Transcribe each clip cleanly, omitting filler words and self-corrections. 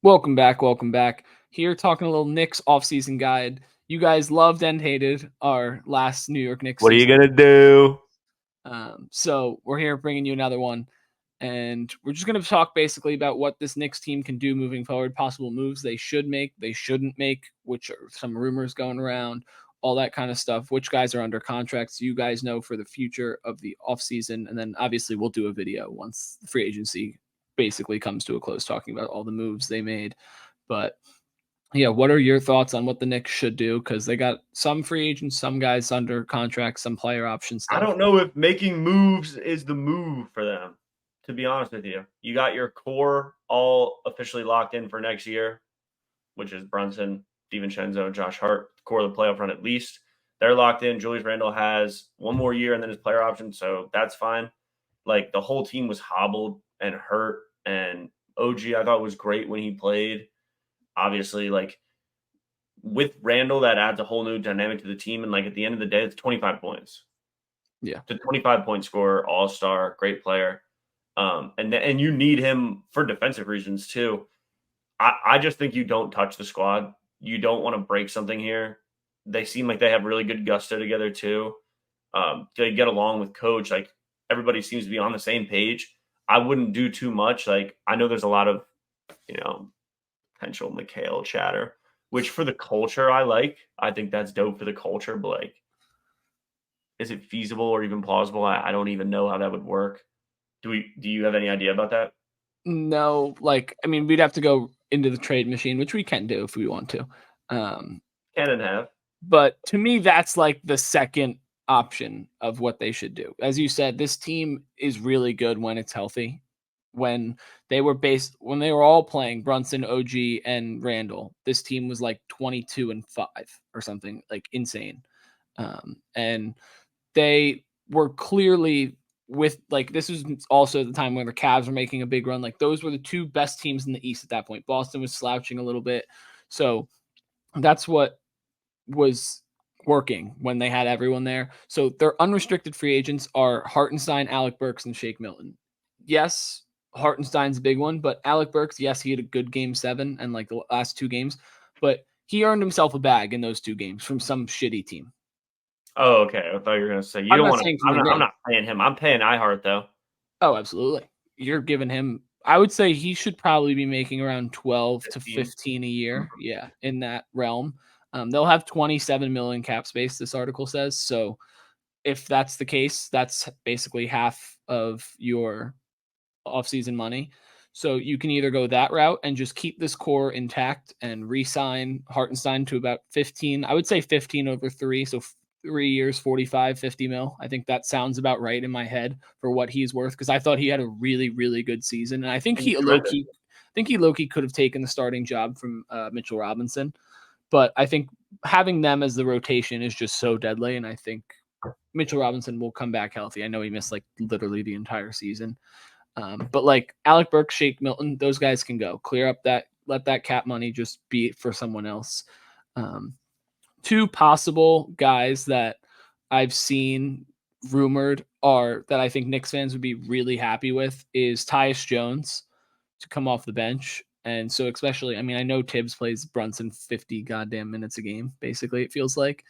Welcome back. Welcome back. Here talking a little Knicks offseason guide. You guys loved and hated our last New York Knicks What are you season. gonna do? So we're here bringing you another one. And we're just going to talk basically about what this Knicks team can do moving forward, possible moves they should make, they shouldn't make, which are some rumors going around, all that kind of stuff, which guys are under contracts you guys know for the future of the offseason. And then obviously we'll do a video once the free agency basically comes to a close talking about all the moves they made. But yeah, what are your thoughts on what the Knicks should do? Because they got some free agents, some guys under contract, some player option I stuff. don't know if making moves is the move for them, to be honest with you. You got your core all officially locked in for next year, which is Brunson, DiVincenzo, Josh Hart, core of the playoff run at least. They're locked in. Julius Randle has one more year and then his player option, so that's fine. Like the whole team was hobbled and hurt, and OG I thought was great when he played. Obviously, like with Randall, that adds a whole new dynamic to the team. And like at the end of the day, it's 25 points. Yeah. It's a 25-point scorer, all-star, great player. And you need him for defensive reasons too. I just think you don't touch the squad. You don't want to break something here. They seem like they have really good gusto together too. They get along with coach. Like everybody seems to be on the same page. I wouldn't do too much. Like I know there's a lot of, potential Mikal chatter, which for the culture I like. I think that's dope for the culture, but like, is it feasible or even plausible? I don't even know how that would work. Do you have any idea about that? No, we'd have to go into the trade machine, which we can do if we want to. Can and have. But to me, that's like the second option of what they should do. As you said, this team is really good when it's healthy. When they were all playing Brunson, OG, and Randall, this team was like 22-5 or something like insane. And they were clearly this was also the time when the Cavs were making a big run. Like those were the two best teams in the East at that point. Boston was slouching a little bit. So that's what was working when they had everyone there. So their unrestricted free agents are Hartenstein, Alec Burks, and Shake Milton. Yes, Hartenstein's a big one, but Alec Burks, yes, he had a good game 7 and like the last 2 games, but he earned himself a bag in those 2 games from some shitty team. Oh, okay. I thought you were gonna say you I'm don't not want to. saying from the I'm Knicks. not paying him. I'm paying iHeart though. Oh, absolutely. You're giving him, I would say he should probably be making around 12 to 15. 15 a year. Yeah, in that realm. They'll have 27 million cap space, this article says. So if that's the case, that's basically half of your offseason money. So you can either go that route and just keep this core intact and re-sign Hartenstein to about 15. I would say 15 over 3. So 3 years, 45, 50 mil. I think that sounds about right in my head for what he's worth because I thought he had a really, really good season. And I think He's he terrific. low-key could have taken the starting job from Mitchell Robinson. But I think having them as the rotation is just so deadly. And I think Mitchell Robinson will come back healthy. I know he missed like literally the entire season. But like Alec Burks, Shake Milton, those guys can go. Clear up let that cap money just be for someone else. 2 possible guys that I've seen rumored are that I think Knicks fans would be really happy with is Tyus Jones to come off the bench. And so especially, I mean, I know Tibbs plays Brunson 50 goddamn minutes a game, basically, it feels like.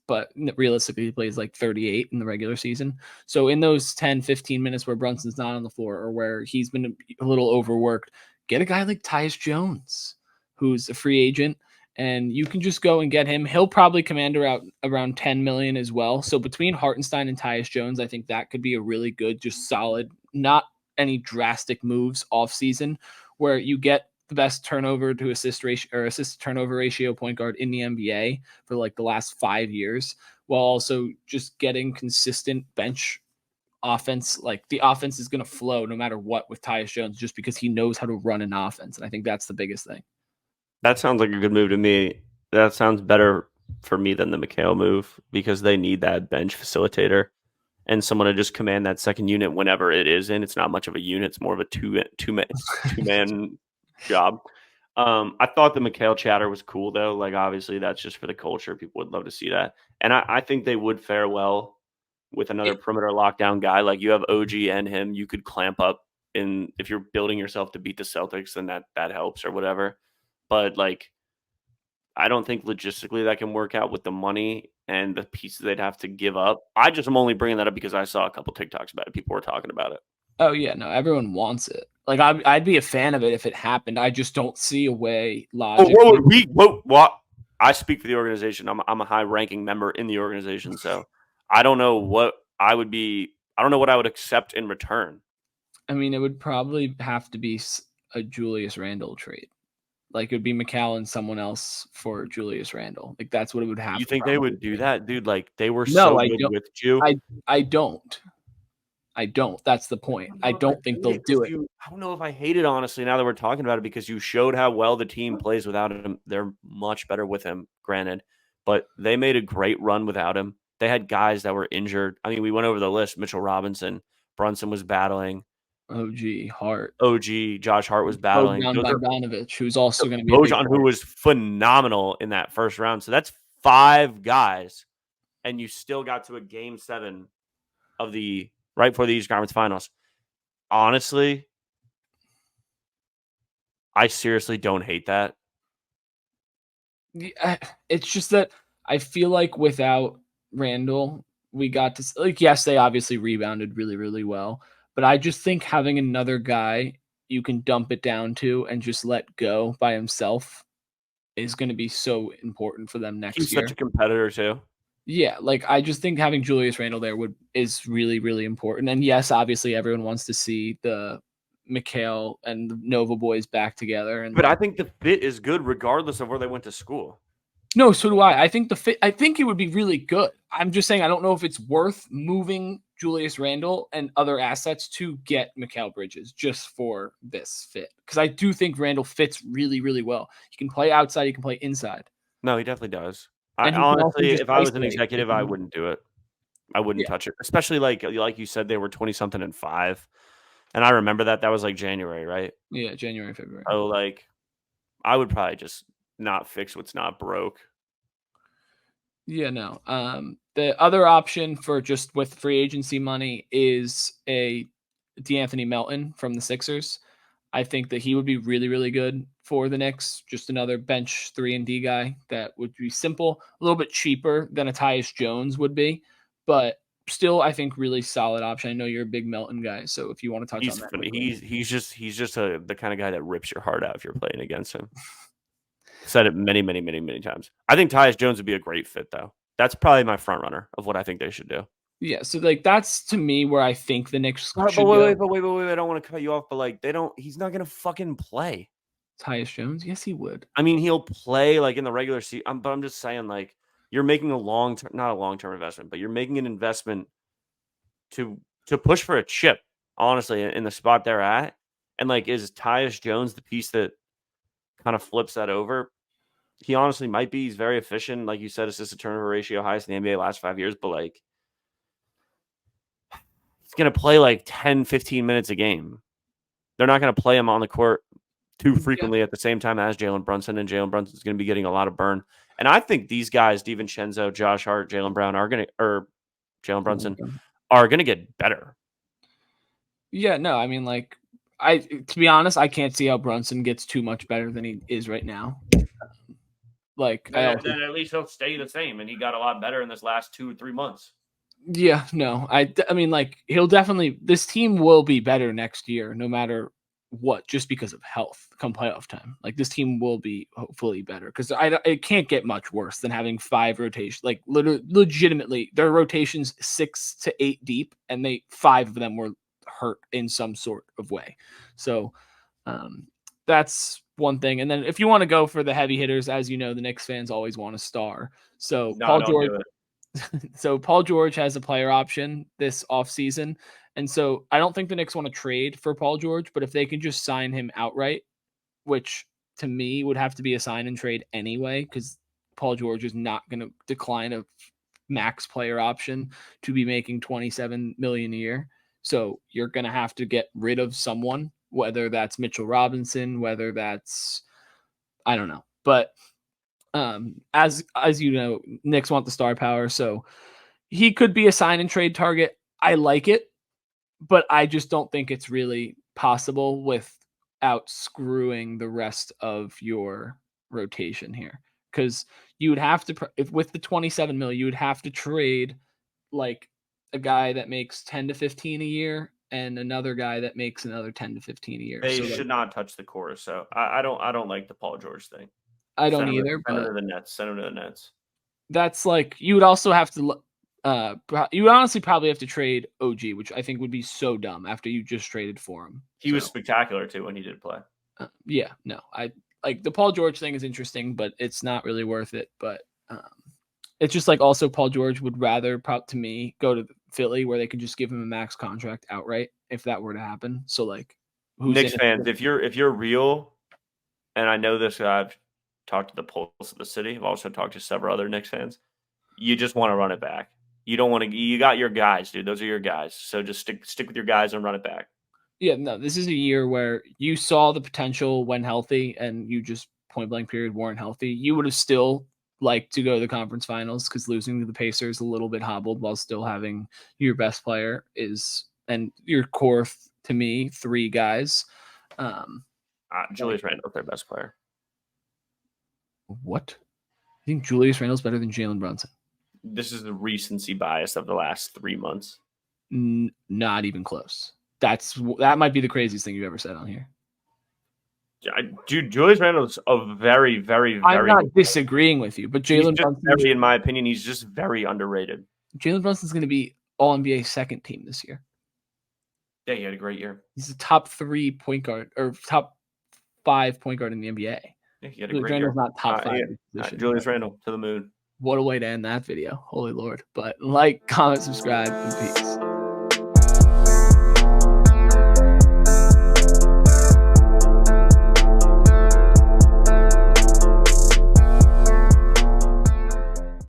But realistically, he plays like 38 in the regular season. So in those 10, 15 minutes where Brunson's not on the floor or where he's been a little overworked, get a guy like Tyus Jones, who's a free agent, and you can just go and get him. He'll probably command around 10 million as well. So between Hartenstein and Tyus Jones, I think that could be a really good, just solid, not any drastic moves off season where you get the best turnover to assist ratio or assist turnover ratio point guard in the NBA for like the last 5 years, while also just getting consistent bench offense. Like the offense is going to flow no matter what with Tyus Jones, just because he knows how to run an offense. And I think that's the biggest thing. That sounds like a good move to me. That sounds better for me than the Mikal move because they need that bench facilitator and someone to just command that second unit whenever it is in. It's not much of a unit; it's more of a two man job. I thought the Mikal chatter was cool though. Like obviously that's just for the culture. People would love to see that, and I think they would fare well with another perimeter lockdown guy. Like you have OG and him, you could clamp up if you're building yourself to beat the Celtics, then that helps or whatever. But like, I don't think logistically that can work out with the money and the pieces they'd have to give up. I just am only bringing that up because I saw a couple TikToks about it. People were talking about it. Oh yeah, no, everyone wants it. Like I'd be a fan of it if it happened. I just don't see a way logically. What? I speak for the organization. I'm a high ranking member in the organization, so I don't know what I would be. I don't know what I would accept in return. I mean, it would probably have to be a Julius Randle trade. Like it would be Mikal and someone else for Julius Randle. Like that's what it would have. You to think they probably would do be. that, dude? Like they were No, so I good don't. with you. I don't. I don't. That's the point. I don't think they'll do it. I don't know if I hate it, honestly, now that we're talking about it, because you showed how well the team plays without him. They're much better with him, granted, but they made a great run without him. They had guys that were injured. I mean, we went over the list. Mitchell Robinson, Brunson was battling. OG Hart. OG, Josh Hart was battling. Bojan Those are Bogdanovic, who's also going to be a big Bojan, who was phenomenal in that first round. So that's 5 guys, and you still got to a game 7 of the right before the East Conference Finals. Honestly, I seriously don't hate that. Yeah, it's just that I feel like without Randall, we got to like yes, they obviously rebounded really, really well, but I just think having another guy you can dump it down to and just let go by himself is going to be so important for them next He's year. such a competitor too. Yeah, like I just think having Julius Randle there is really, really important. And yes, obviously everyone wants to see the Mikal and the Nova boys back together. And But I think the fit is good regardless of where they went to school. no, so do I. I think the fit. I think it would be really good. I'm just saying I don't know if it's worth moving Julius Randle and other assets to get Mikal Bridges just for this fit because I do think Randle fits really, really well. He can play outside. He can play inside. No, he definitely does. I And he can also honestly, just if I was an isolate. executive, I wouldn't do it. I wouldn't Yeah, touch it, especially like you said, they were 20-something and 5, and I remember that was like January, right? yeah, January, February. Oh, like I would probably just not fix what's not broke. Yeah, no. The other option for just with free agency money is a DeAnthony Melton from the Sixers. I think that he would be really, really good for the Knicks. Just another bench 3-and-D guy that would be simple, a little bit cheaper than a Tyus Jones would be, but still, I think really solid option. I know you're a big Melton guy, so if you want to touch on He's that, funny. quickly. He's just the kind of guy that rips your heart out if you're playing against him. Said it many, many, many, many times. I think Tyus Jones would be a great fit, though. That's probably my front runner of what I think they should do. Yeah, so like that's to me where I think the Knicks But should wait, go. I don't want to cut you off, but like they don't. He's not gonna fucking play. Tyus Jones, yes, he would. I mean, he'll play like in the regular season, but I'm just saying, like you're making a long term, not a long term investment, but you're making an investment to push for a chip. Honestly, in the spot they're at, and like is Tyus Jones the piece that kind of flips that over? He honestly might be. He's very efficient. Like you said, assist to turnover ratio highest in the NBA last 5 years, but like he's going to play like 10, 15 minutes a game. They're not going to play him on the court too frequently at the same time as Jalen Brunson, and Jalen Brunson's going to be getting a lot of burn. And I think these guys, DiVincenzo, Josh Hart, Jalen Brown, or Jalen Brunson, are going to get better. Yeah, no, I mean, like, to be honest, I can't see how Brunson gets too much better than he is right now. Like, Then at least he'll stay the same, and he got a lot better in this last 2-3 months. Yeah, no, I mean, like, he'll definitely. This team will be better next year, no matter what, just because of health. Come playoff time, like this team will be hopefully better because it can't get much worse than having 5 rotations. Like, legitimately, their rotations 6 to 8 deep, and 5 of them were hurt in some sort of way. So that's one thing. And then if you want to go for the heavy hitters, as you know, the Knicks fans always want a star. So No, Paul don't George. do it. So Paul George has a player option this offseason. And so I don't think the Knicks want to trade for Paul George, but if they can just sign him outright, which to me would have to be a sign and trade anyway, because Paul George is not going to decline a max player option to be making $27 million a year. So you're going to have to get rid of someone, whether that's Mitchell Robinson, whether that's, I don't know. But as you know, Knicks want the star power, so he could be a sign and trade target. I like it, but I just don't think it's really possible without screwing the rest of your rotation here. Because you would have to, if with the 27 mil, you would have to trade like a guy that makes 10 to 15 a year and another guy that makes another 10 to 15 a year. They So should like, not touch the core. So I don't like the Paul George thing. I don't either, Send him but to the Nets. Send him to the Nets. that's like you would also have to you would honestly probably have to trade OG, which I think would be so dumb after you just traded for him. He was spectacular too when he did play. Yeah, no, I like the Paul George thing is interesting, but it's not really worth it. But it's just like also Paul George would rather, to me, go to Philly where they could just give him a max contract outright if that were to happen. So like, who's Knicks fans, if you're real, and I know this, I've talked to the Pulse of the City. I've also talked to several other Knicks fans. You just want to run it back. You don't want to. You got your guys, dude. Those are your guys. So just stick with your guys and run it back. Yeah, no, this is a year where you saw the potential when healthy, and you just point blank period weren't healthy. You would have still liked to go to the conference finals because losing to the Pacers a little bit hobbled while still having your best player and your core to me 3 guys. Julius Randle, their best player. What? I think Julius Randle's better than Jalen Brunson. This is the recency bias of the last 3 months. Not even close. That might be the craziest thing you've ever said on here. Dude, Julius Randle is a very, very, very. I'm not disagreeing with you, but Jalen Brunson, in my opinion, he's just very underrated. Jalen Brunson's going to be All NBA second team this year. Yeah, he had a great year. He's a top 3 point guard or top 5 point guard in the NBA. Yeah, he had a great year. Not top 5. Julius Randle to the moon. What a way to end that video. Holy Lord. But like, comment, subscribe, and peace.